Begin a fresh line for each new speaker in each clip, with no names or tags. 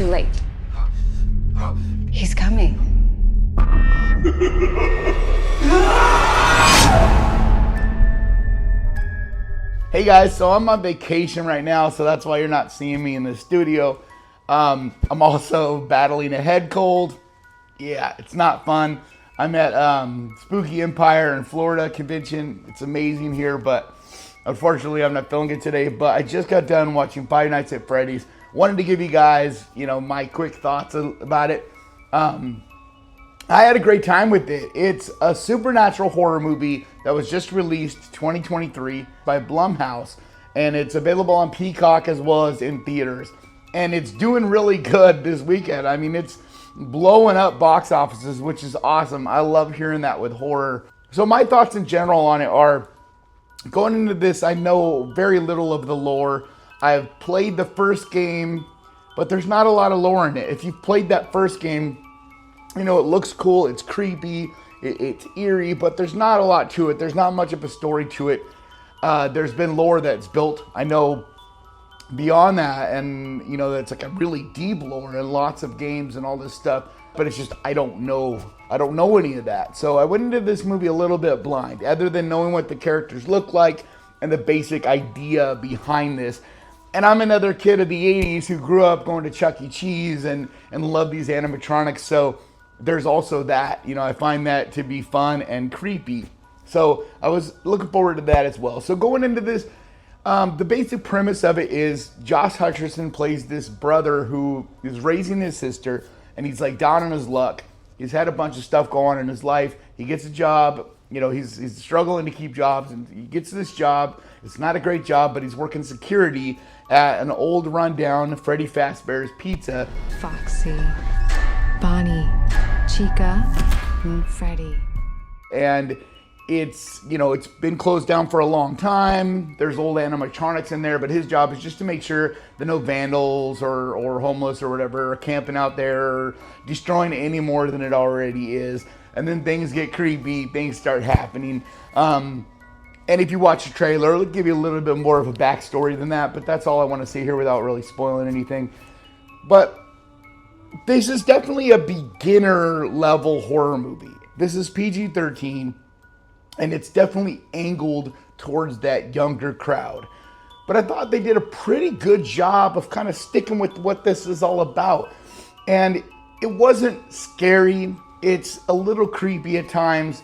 too late. He's coming.
Hey guys, so I'm on vacation right now, so that's why you're not seeing me in the studio. I'm also battling a head cold. Yeah, it's not fun. I'm at Spooky Empire in Florida convention. It's amazing here, but unfortunately I'm not feeling it today. But I just got done watching Five Nights at Freddy's. Wanted to give you guys, my quick thoughts about it. I had a great time with it. It's a supernatural horror movie that was just released 2023 by Blumhouse, and it's available on Peacock as well as in theaters. And it's doing really good this weekend. I mean, it's blowing up box offices, which is awesome. I love hearing that with horror. So my thoughts in general on it are, going into this, I know very little of the lore. I've played the first game, but there's not a lot of lore in it. If you've played that first game, it looks cool, it's creepy, it's eerie, but there's not a lot to it. There's not much of a story to it. There's been lore that's built, I know, beyond that, and that's like a really deep lore and lots of games and all this stuff, but it's just, I don't know any of that. So I went into this movie a little bit blind, other than knowing what the characters look like and the basic idea behind this. And I'm another kid of the 80s who grew up going to Chuck E. Cheese and loved these animatronics, so there's also that. I find that to be fun and creepy. So I was looking forward to that as well. So going into this, the basic premise of it is Josh Hutcherson plays this brother who is raising his sister, and he's like down on his luck. He's had a bunch of stuff go on in his life. He gets a job. He's struggling to keep jobs, and he gets this job. It's not a great job, but he's working security at an old rundown Freddy Fazbear's Pizza.
Foxy, Bonnie, Chica, and Freddy.
And it's been closed down for a long time. There's old animatronics in there, but his job is just to make sure that no vandals or homeless or whatever are camping out there or destroying any more than it already is. And then things get creepy, things start happening. And if you watch the trailer, it'll give you a little bit more of a backstory than that, but that's all I want to say here without really spoiling anything. But this is definitely a beginner level horror movie. This is PG-13, and it's definitely angled towards that younger crowd. But I thought they did a pretty good job of kind of sticking with what this is all about. And it wasn't scary. It's a little creepy at times.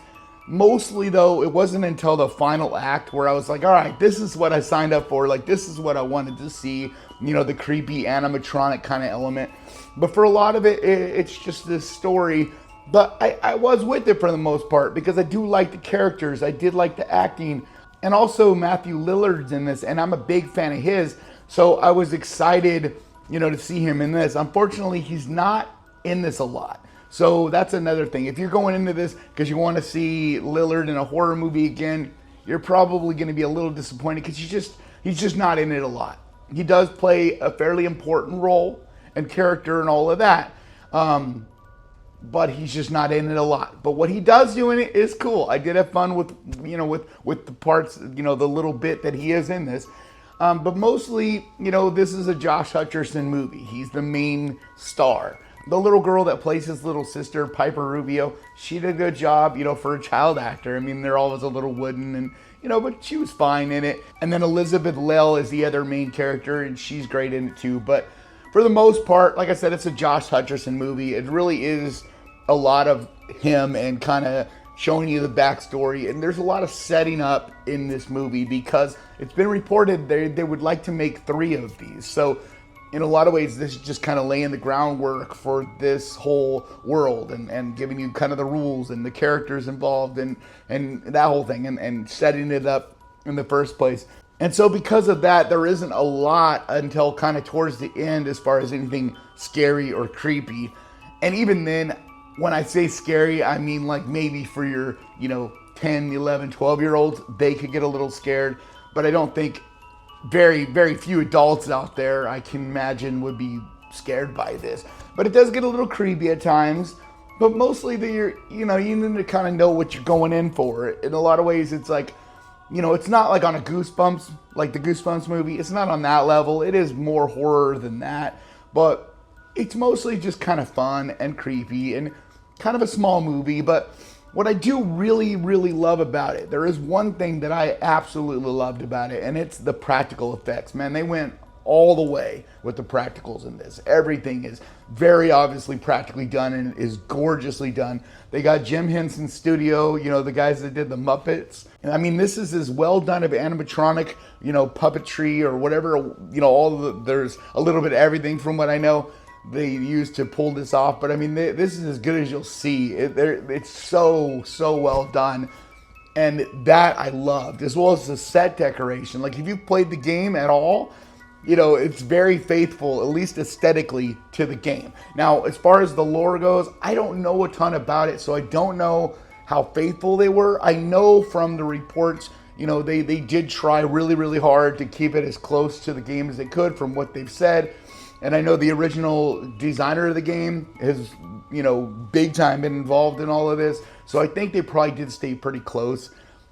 Mostly, though, it wasn't until the final act where I was like, all right, this is what I signed up for. Like, this is what I wanted to see. The creepy animatronic kind of element. But for a lot of it, it's just this story. But I was with it for the most part because I do like the characters. I did like the acting. And also Matthew Lillard's in this, and I'm a big fan of his. So I was excited, to see him in this. Unfortunately, he's not in this a lot. So that's another thing. If you're going into this because you want to see Lillard in a horror movie again, you're probably going to be a little disappointed because he's just not in it a lot. He does play a fairly important role and character and all of that, but he's just not in it a lot. But what he does do in it is cool. I did have fun with the parts, the little bit that he is in this. But mostly, this is a Josh Hutcherson movie. He's the main star. The little girl that plays his little sister, Piper Rubio, she did a good job, for a child actor. I mean, they're always a little wooden and, but she was fine in it. And then Elizabeth Lell is the other main character, and she's great in it too. But for the most part, like I said, it's a Josh Hutcherson movie. It really is a lot of him and kind of showing you the backstory. And there's a lot of setting up in this movie because it's been reported they would like to make 3 of these. So in a lot of ways, this is just kind of laying the groundwork for this whole world and giving you kind of the rules and the characters involved and that whole thing and setting it up in the first place. And so because of that, there isn't a lot until kind of towards the end as far as anything scary or creepy. And even then, when I say scary, I mean like maybe for your, 10, 11, 12-year-olds, they could get a little scared. But I don't think very, very few adults out there, I can imagine, would be scared by this. But it does get a little creepy at times. But mostly, you need to kind of know what you're going in for. In a lot of ways, it's like, it's not like on a Goosebumps, like the Goosebumps movie. It's not on that level. It is more horror than that. But it's mostly just kind of fun and creepy and kind of a small movie. But what I do really, really love about it, there is one thing that I absolutely loved about it, and it's the practical effects. Man, they went all the way with the practicals in this. Everything is very obviously practically done and is gorgeously done. They got Jim Henson's studio, you know, the guys that did the Muppets. And I mean, this is as well done of animatronic, you know, puppetry or whatever, you know, there's a little bit of everything from what I know they used to pull this off. But I mean, this is as good as you'll see. It's so well done. And that I loved, as well as the set decoration. Like, if you've played the game at all, you know, it's very faithful, at least aesthetically, to the game. Now, as far as the lore goes, I don't know a ton about it, so I don't know how faithful they were. I know from the reports, you know, they did try really, really hard to keep it as close to the game as they could from what they've said. And I know the original designer of the game has, you know, big time been involved in all of this. So I think they probably did stay pretty close.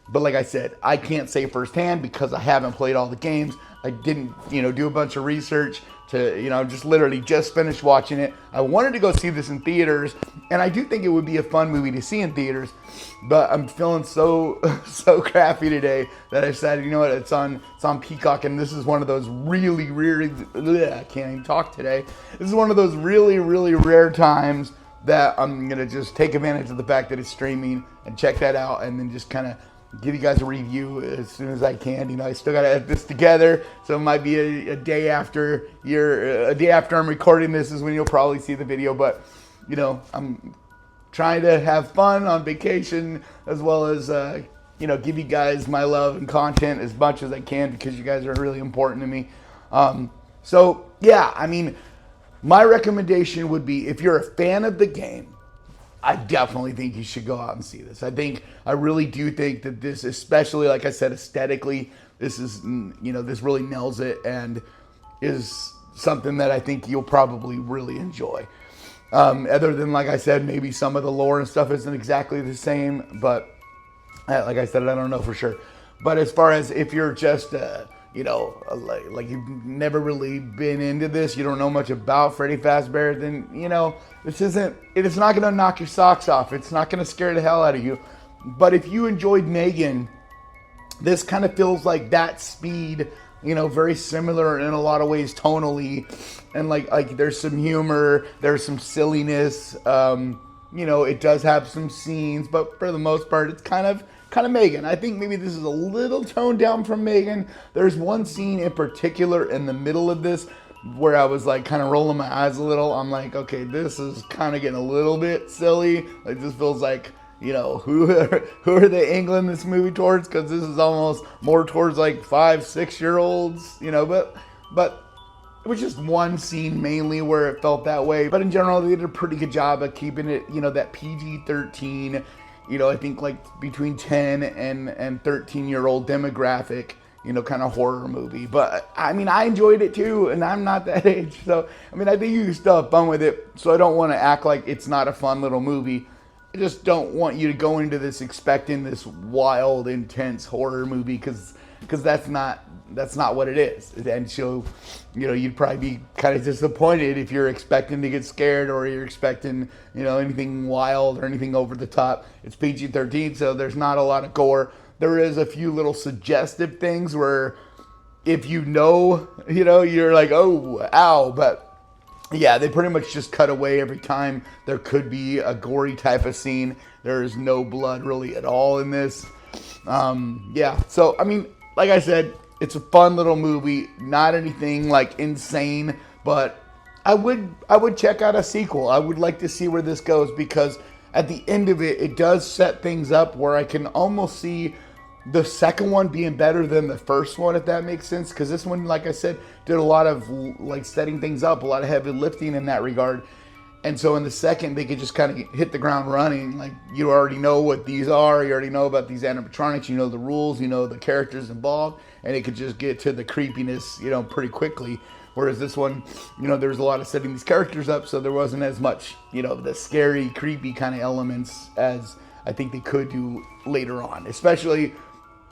But like I said, I can't say firsthand because I haven't played all the games. I didn't, you know, do a bunch of research to, you know, just literally just finished watching it. I wanted to go see this in theaters, and I do think it would be a fun movie to see in theaters, but I'm feeling so crappy today that I decided, you know what, it's on Peacock, and this is one of those really, I can't even talk today. This is one of those really, really rare times that I'm going to just take advantage of the fact that it's streaming and check that out, and then just kind of give you guys a review as soon as I can. You know, I still got to edit this together, so it might be a day after I'm recording this is when you'll probably see the video. But, you know, I'm trying to have fun on vacation as well as, you know, give you guys my love and content as much as I can because you guys are really important to me. So, yeah, I mean, my recommendation would be if you're a fan of the game, I definitely think you should go out and see this. I really do think that this, especially like I said, aesthetically, this is, you know, this really nails it and is something that I think you'll probably really enjoy. Other than, like I said, maybe some of the lore and stuff isn't exactly the same, but like I said, I don't know for sure. But as far as if you're just, you know, like you've never really been into this, you don't know much about Freddy Fazbear, then, you know, it's not going to knock your socks off. It's not going to scare the hell out of you. But if you enjoyed Megan, this kind of feels like that speed, you know, very similar in a lot of ways tonally. And like there's some humor, there's some silliness. You know, it does have some scenes, but for the most part, it's kind of Megan. I think maybe this is a little toned down from Megan. There's one scene in particular in the middle of this where I was like kind of rolling my eyes a little. I'm like, okay, this is kind of getting a little bit silly. Like, this feels like, you know, who are they angling this movie towards? Because this is almost more towards like 5-6-year-olds, you know, but it was just one scene mainly where it felt that way. But in general, they did a pretty good job of keeping it, you know, that PG-13, you know, I think like between 10 and 13-year-old demographic, you know, kind of horror movie. But I mean, I enjoyed it too, and I'm not that age. So, I mean, I think you can still have fun with it. So I don't want to act like it's not a fun little movie. I just don't want you to go into this expecting this wild, intense horror movie because that's not what it is. And so, you know, you'd probably be kind of disappointed if you're expecting to get scared or you're expecting, you know, anything wild or anything over the top. It's PG-13, so there's not a lot of gore. There is a few little suggestive things where if you know, you're like, oh, ow. But yeah, they pretty much just cut away every time there could be a gory type of scene. There is no blood really at all in this. Yeah, so, I mean, like I said, it's a fun little movie, not anything like insane, but I would check out a sequel. I would like to see where this goes because at the end of it, it does set things up where I can almost see the second one being better than the first one, if that makes sense. Because this one, like I said, did a lot of like setting things up, a lot of heavy lifting in that regard. And so in the second, they could just kind of hit the ground running. Like, you already know what these are. You already know about these animatronics. You know the rules. You know the characters involved. And it could just get to the creepiness, you know, pretty quickly. Whereas this one, you know, there was a lot of setting these characters up. So there wasn't as much, you know, the scary, creepy kind of elements as I think they could do later on. Especially,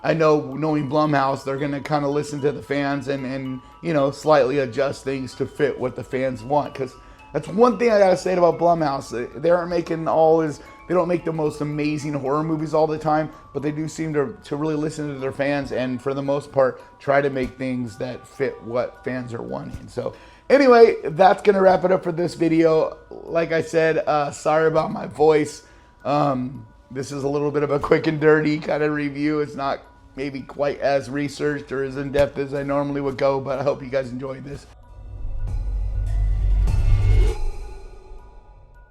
I know, knowing Blumhouse, they're going to kind of listen to the fans and, you know, slightly adjust things to fit what the fans want. Because That's one thing I gotta say about Blumhouse. They aren't making they don't make the most amazing horror movies all the time, but they do seem to really listen to their fans, and for the most part, try to make things that fit what fans are wanting. So anyway, that's gonna wrap it up for this video. Like I said, sorry about my voice. This is a little bit of a quick and dirty kind of review. It's not maybe quite as researched or as in-depth as I normally would go, but I hope you guys enjoyed this.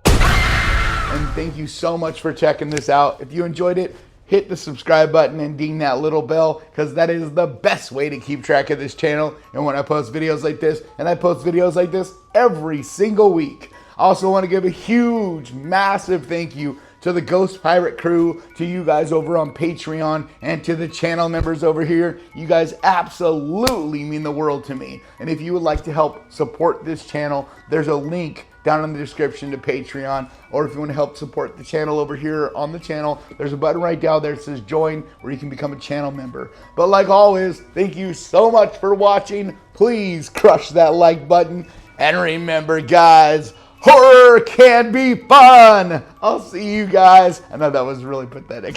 And thank you so much for checking this out. If you enjoyed it, hit the subscribe button and ding that little bell, because that is the best way to keep track of this channel and when I post videos like this. And I post videos like this every single week. I also want to give a huge, massive thank you to the Ghost Pirate crew, to you guys over on Patreon, and to the channel members over here. You guys absolutely mean the world to me. And if you would like to help support this channel, there's a link down in the description to Patreon. Or if you want to help support the channel over here on the channel, there's a button right down there that says join, where you can become a channel member. But like always, thank you so much for watching. Please crush that like button. And remember, guys, horror can be fun. I'll see you guys. I know that was really pathetic.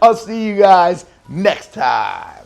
I'll see you guys next time.